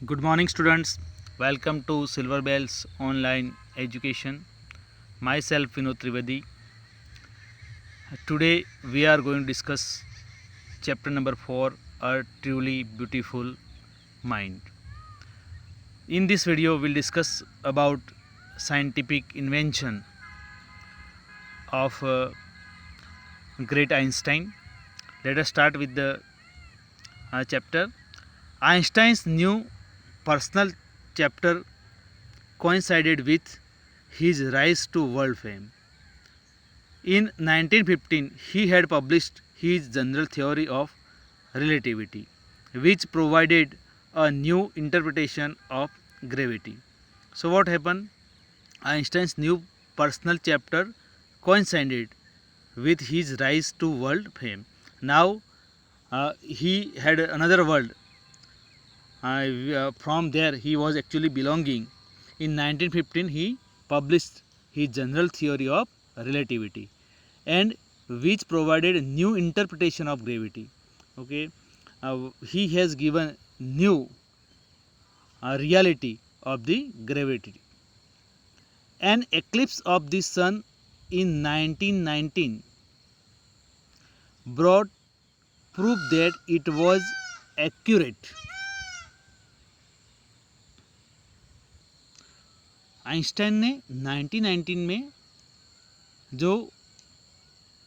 Good morning, students. Welcome to Silver Bells Online Education. Myself, Vinod Trivedi. Today, we are going to discuss chapter number 4, A Truly Beautiful Mind. In this video, we'll discuss about scientific invention of great Einstein. Let us start with the chapter. Einstein's new personal chapter coincided with his rise to world fame. In 1915, he had published his general theory of relativity, which provided a new interpretation of gravity. So, what happened? Einstein's new personal chapter coincided with his rise to world fame. Now, he had another world. From there, he was actually belonging. In 1915, he published his general theory of relativity, and which provided a new interpretation of gravity. Okay, he has given new reality of the gravity. An eclipse of the sun in 1919 brought proof that it was accurate. Einstein ने 1919 में जो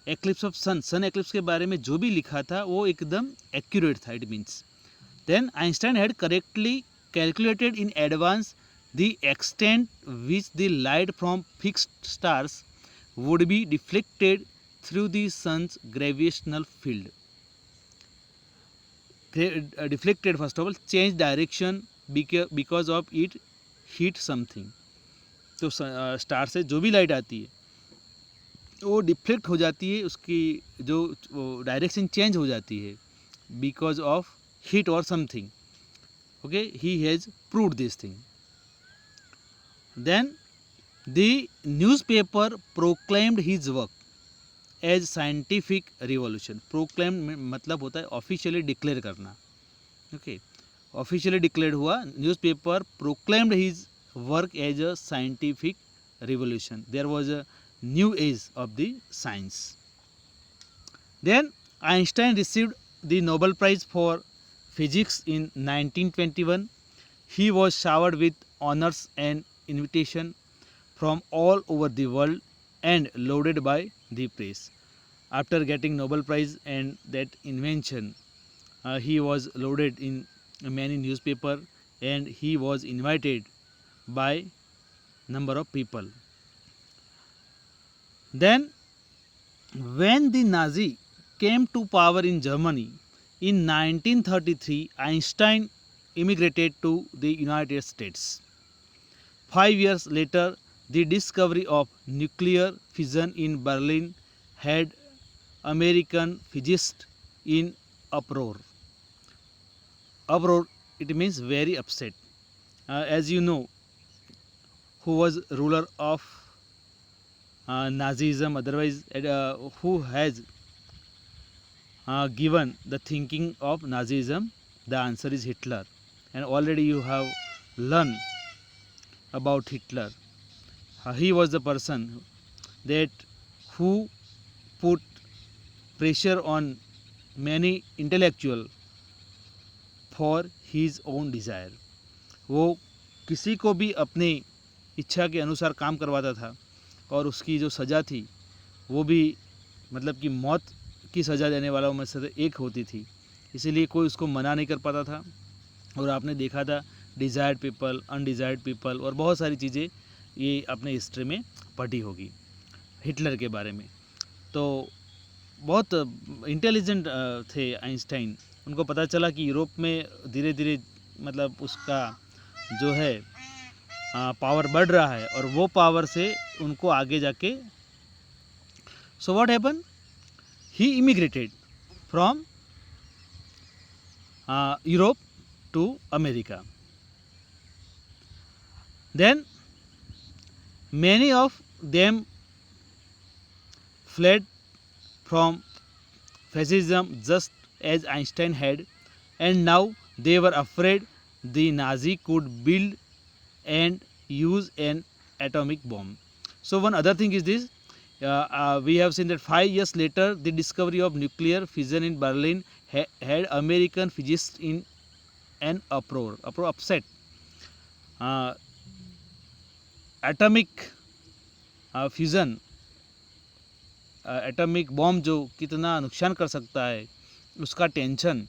eclipse of sun eclipse के बारे में जो भी लिखा था वो एकदम एक्यूरेट था. It means then Einstein had correctly calculated in advance the extent which the light from fixed stars would be deflected through the sun's gravitational field. Deflected first of all, change direction because of it heat something. तो star से जो भी light आती है वो deflect हो जाती है, उसकी जो डायरेक्शन चेंज हो जाती है बिकॉज ऑफ हीट और something. Okay, he has proved this thing. Then the newspaper proclaimed his work as scientific revolution. Proclaimed मतलब होता है ऑफिशियली डिक्लेयर करना. ओके, ऑफिशियली डिक्लेयर हुआ. Newspaper proclaimed his work as a scientific revolution. There was a new age of the science. Then Einstein received the Nobel Prize for Physics in 1921. He was showered with honors and invitation from all over the world and lauded by the press. After getting Nobel Prize and that invention, he was lauded in many newspaper and he was invited by number of people. Then when the Nazi came to power in Germany in 1933, Einstein immigrated to the United States. 5 years later, the discovery of nuclear fission in Berlin had American physicists in uproar. Uproar, it means very upset. As you know, who was ruler of Nazism, otherwise who has given the thinking of Nazism? The answer is Hitler. And already you have learned about Hitler. He was the person that who put pressure on many intellectual for his own desire. वो किसी को भी अपने इच्छा के अनुसार काम करवाता था और उसकी जो सज़ा थी वो भी मतलब कि मौत की सज़ा देने वालों में से एक होती थी. इसीलिए कोई उसको मना नहीं कर पाता था. और आपने देखा था डिज़ायर्ड पीपल, अनडिज़ायर्ड पीपल और बहुत सारी चीज़ें ये अपने हिस्ट्री में पढ़ी होगी हिटलर के बारे में. तो बहुत इंटेलिजेंट थे आइंस्टाइन. उनको पता चला कि यूरोप में धीरे धीरे मतलब उसका जो है पावर बढ़ रहा है और वो पावर से उनको आगे जाके so what happen, he immigrated from Europe to America. Then many of them fled from fascism just as Einstein had, and now they were afraid the Nazi could build and use an atomic bomb. So one other thing is this, we have seen that 5 years later the discovery of nuclear fission in Berlin had American physicists in an upset. uh, atomic fusion, atomic bomb जो कितना नुकसान कर सकता है उसका tension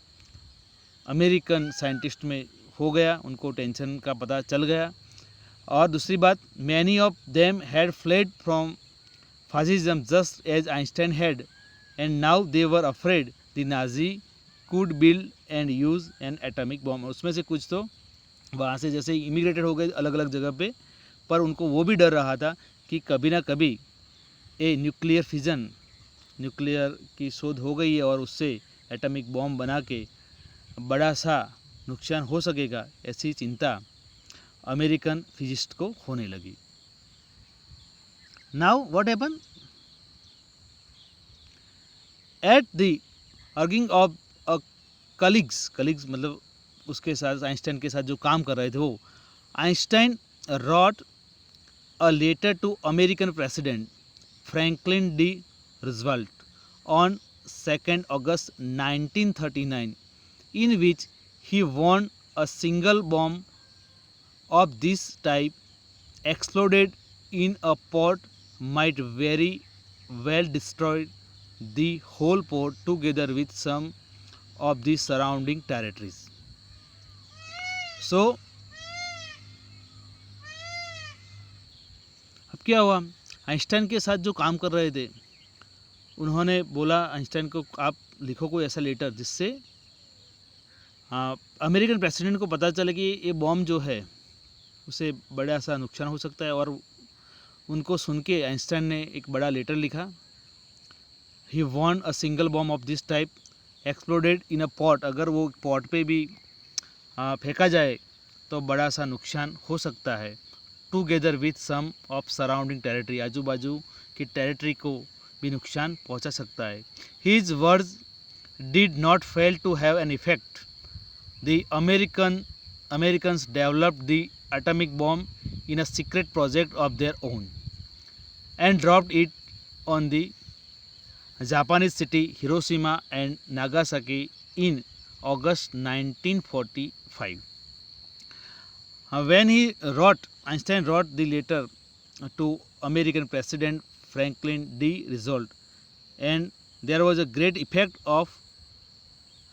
American scientist में हो गया, उनको टेंशन का पता चल गया. और दूसरी बात, many of them had fled from fascism just as Einstein had and now they were afraid the Nazi could build and use an atomic bomb. उसमें से कुछ तो वहाँ से जैसे इमिग्रेटेड हो गए अलग अलग जगह पे, पर उनको वो भी डर रहा था कि कभी ना कभी ये न्यूक्लियर फिजन, न्यूक्लियर की शोध हो गई है और उससे एटॉमिक बॉम्ब बना के बड़ा सा नुकसान हो सकेगा, ऐसी चिंता अमेरिकन फिजिस्ट को होने लगी. Now what happen at the urging of colleagues मतलब उसके साथ आइंस्टाइन के साथ जो काम कर रहे थे वो, Einstein wrote a letter to American President Franklin D. Roosevelt on 2nd August 1939, in which he warned a single bomb of this type exploded in a port might very well destroy the whole port together with some of the surrounding territories. So क्या हुआ, Einstein के साथ जो काम कर रहे थे उन्होंने बोला आइंस्टाइन को, आप लिखो कोई ऐसा लेटर जिससे अमेरिकन प्रेसिडेंट को पता चले कि ये बॉम्ब जो है उसे बड़ा सा नुकसान हो सकता है. और उनको सुन के आइंस्टाइन ने एक बड़ा लेटर लिखा. He warn a single bomb of this type exploded in a port, अगर वो पॉट पे भी फेंका जाए तो बड़ा सा नुकसान हो सकता है. Together with some of surrounding territory, आजू बाजू की टेरिटरी को भी नुकसान पहुंचा सकता है. His words did not fail to have an effect. The Americans developed the atomic bomb in a secret project of their own and dropped it on the Japanese city Hiroshima and Nagasaki in August 1945. When Einstein wrote the letter to American President Franklin D. Roosevelt, and there was a great effect of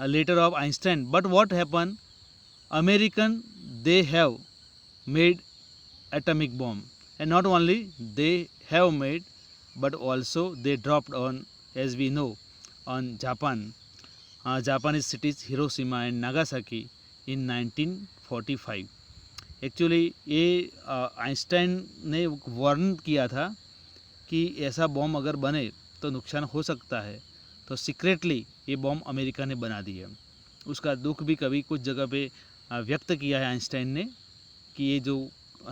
a letter of Einstein. But what happened? American, they have made atomic bomb, and not only they have made, but also they dropped on, as we know, on Japanese cities Hiroshima and Nagasaki in 1945. Actually ये Einstein ने warn किया था कि ऐसा bomb अगर बने तो नुकसान हो सकता है, तो सीक्रेटली ये बॉम्ब अमेरिका ने बना दी है. उसका दुख भी कभी कुछ जगह पे व्यक्त किया है आइंस्टाइन ने कि ये जो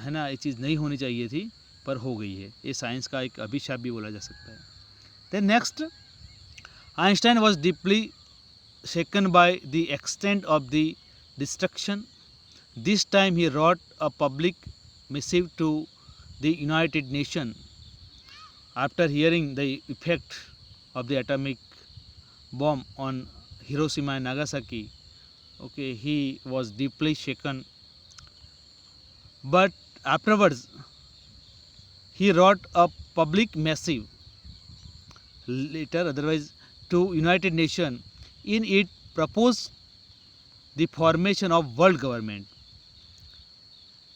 है ना, ये चीज़ नहीं होनी चाहिए थी पर हो गई है. ये साइंस का एक अभिशाप भी बोला जा सकता है. Then next, Einstein was deeply shaken by the extent of the destruction. This time he wrote a public missive to the United Nations after hearing the effect of the atomic bomb on Hiroshima and Nagasaki. Okay, he was deeply shaken, but afterwards he wrote a public missive later, otherwise, to United Nations. In it proposed the formation of world government.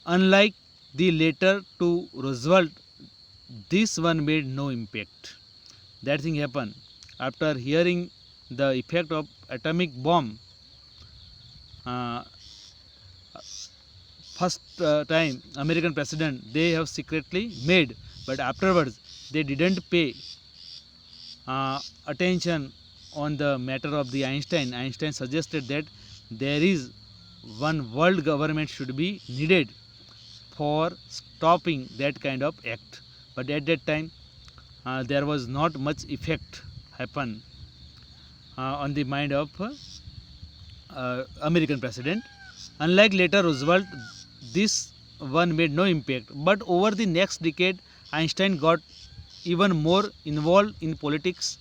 Unlike the letter to Roosevelt, this one made no impact. That thing happened after hearing the effect of atomic bomb. First time American president they have secretly made, but afterwards they didn't pay attention on the matter of the Einstein. Einstein suggested that there is one world government should be needed for stopping that kind of act. But at that time there was not much effect happen on the mind of American president. Unlike later Roosevelt, this one made no impact. But over the next decade, Einstein got even more involved in politics,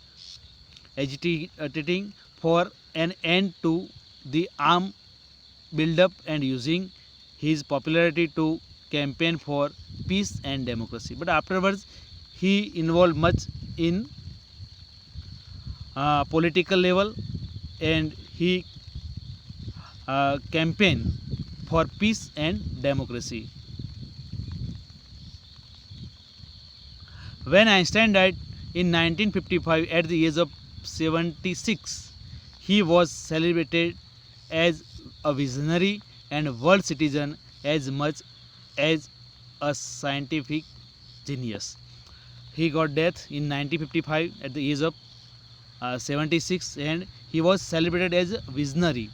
agitating for an end to the arm build-up and using his popularity to campaign for peace and democracy. But afterwards, he involved much in political level, and he campaigned for peace and democracy. When Einstein died in 1955 at the age of 76, he was celebrated as a visionary and world citizen as much as a scientific genius. He got death in 1955 at the age of 76, and he was celebrated as a visionary.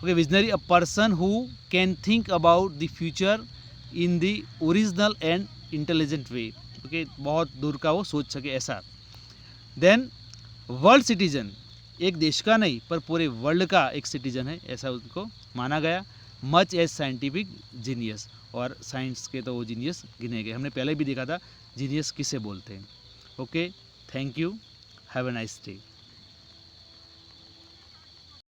Okay, visionary, a person who can think about the future in the original and intelligent way. Okay, बहुत दूर का वो सोच सके ऐसा. Then world citizen, एक देश का नहीं पर पूरे वर्ल्ड का एक सिटीजन है, ऐसा उनको माना गया. मच एज साइंटिफिक जीनियस, और साइंस के तो वो जीनियस गिने गए. हमने पहले भी देखा था जीनियस किसे बोलते हैं. Okay, thank you, have a nice day.